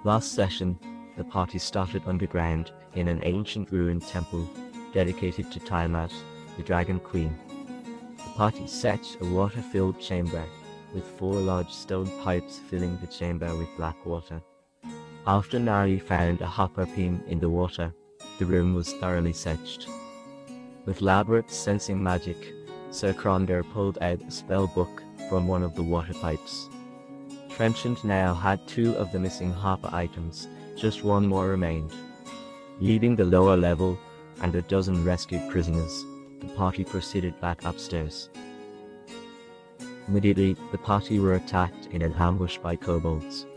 Last session, the party started underground in an ancient ruined temple dedicated to Tiamat, the Dragon Queen. The party set a water-filled chamber with 4 large stone pipes filling the chamber with black water. After Nari found a hopper beam in the water, the room was thoroughly searched. With elaborate sensing magic, Sir Cronder pulled out a spell book from one of the water pipes. Trenchant now had 2 of the missing hopper items, just 1 more remained. Leaving the lower level and a dozen rescued prisoners, the party proceeded back upstairs. Immediately, the party were attacked in an ambush by kobolds.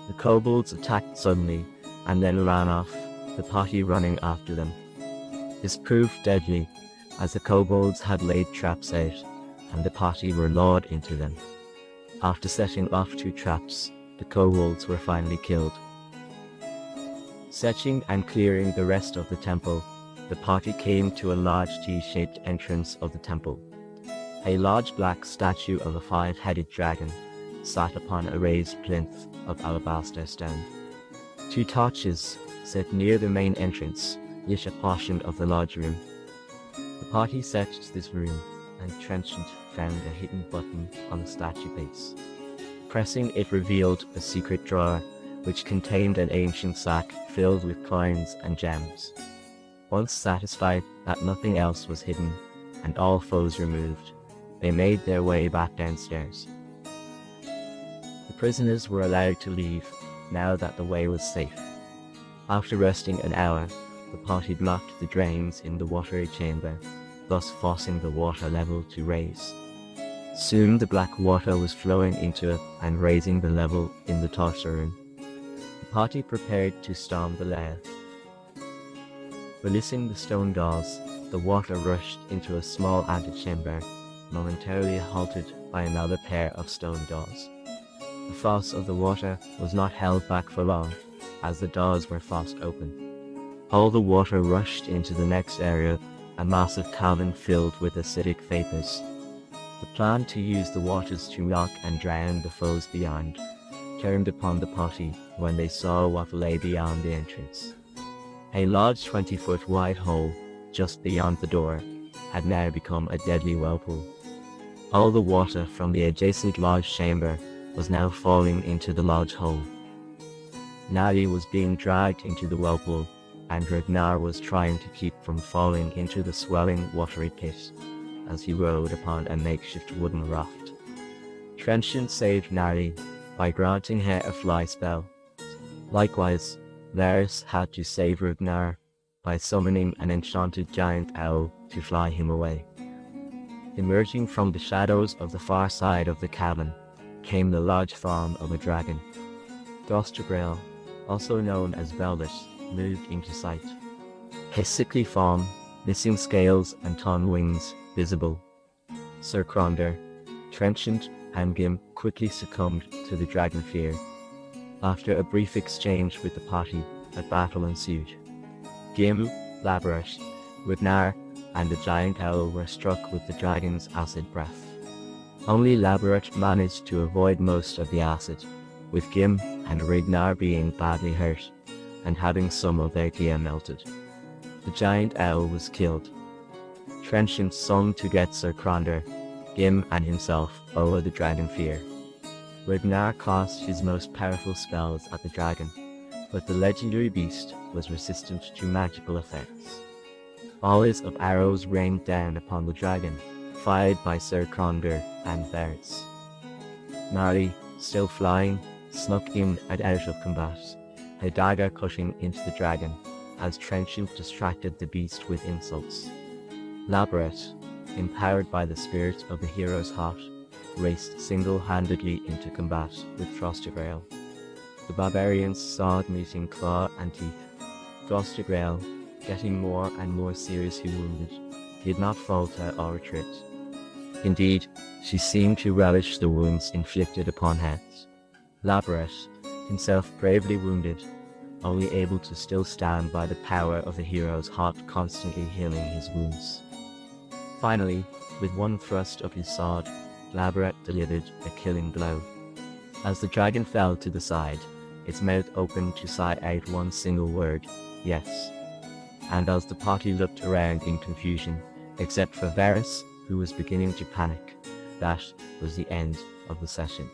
The kobolds attacked suddenly and then ran off, the party running after them. This proved deadly, as the kobolds had laid traps out, and the party were lured into them. After setting off 2 traps, the kobolds were finally killed. Searching and clearing the rest of the temple, the party came to a large T-shaped entrance of the temple. A large black statue of a 5-headed dragon sat upon a raised plinth of alabaster stone. 2 torches, set near the main entrance, lit a portion of the large room. The party searched this room, and Trenchant found a hidden button on the statue base. Pressing it revealed a secret drawer, which contained an ancient sack filled with coins and gems. Once satisfied that nothing else was hidden, and all foes removed, they made their way back downstairs. The prisoners were allowed to leave, now that the way was safe. After resting an hour, the party blocked the drains in the watery chamber, thus forcing the water level to raise. Soon the black water was flowing into it and raising the level in the torture room. The party prepared to storm the lair. Releasing the stone doors, the water rushed into a small antechamber, momentarily halted by another pair of stone doors. The force of the water was not held back for long, as the doors were forced open. All the water rushed into the next area, a massive cavern filled with acidic vapors. The plan to use the waters to lock and drown the foes beyond turned upon the party when they saw what lay beyond the entrance. A large 20-foot wide hole, just beyond the door, had now become a deadly whirlpool. All the water from the adjacent large chamber was now falling into the large hole. Nari was being dragged into the whirlpool, and Ragnar was trying to keep from falling into the swelling watery pit as he rode upon a makeshift wooden raft. Trenchant saved Nari by granting her a fly spell. Likewise, Laris had to save Ragnar by summoning an enchanted giant owl to fly him away. Emerging from the shadows of the far side of the cabin came the large form of a dragon. Throstulgrael, also known as Velvet, moved into sight. His sickly form, missing scales and torn wings, visible. Sir Cronder, Trenchant, and Gim quickly succumbed to the dragon fear. After a brief exchange with the party, a battle ensued. Gim, Labyrinth, Ragnar, and the giant owl were struck with the dragon's acid breath. Only Labyrinth managed to avoid most of the acid, with Gim and Ragnar being badly hurt, and having some of their gear melted. The giant owl was killed. Trenchant sung to get Sir Cronder, Gim and himself over the dragon fear. Ragnar cast his most powerful spells at the dragon, but the legendary beast was resistant to magical effects. Volleys of arrows rained down upon the dragon, fired by Sir Cronder and Varys. Nari, still flying, snuck in and out of combat, a dagger cutting into the dragon, as Trenchant distracted the beast with insults. Labyrinth, empowered by the spirit of the hero's heart, raced single-handedly into combat with Throstulgrael. The barbarian's sword meeting claw and teeth. Throstulgrael, getting more and more seriously wounded, did not falter or retreat. Indeed, she seemed to relish the wounds inflicted upon her. Labyrinth, himself gravely wounded, only able to still stand by the power of the hero's heart constantly healing his wounds. Finally, with one thrust of his sword, Labyrinth delivered a killing blow. As the dragon fell to the side, its mouth open to sigh out one single word, yes. And as the party looked around in confusion, except for Varys, who was beginning to panic, that was the end of the session.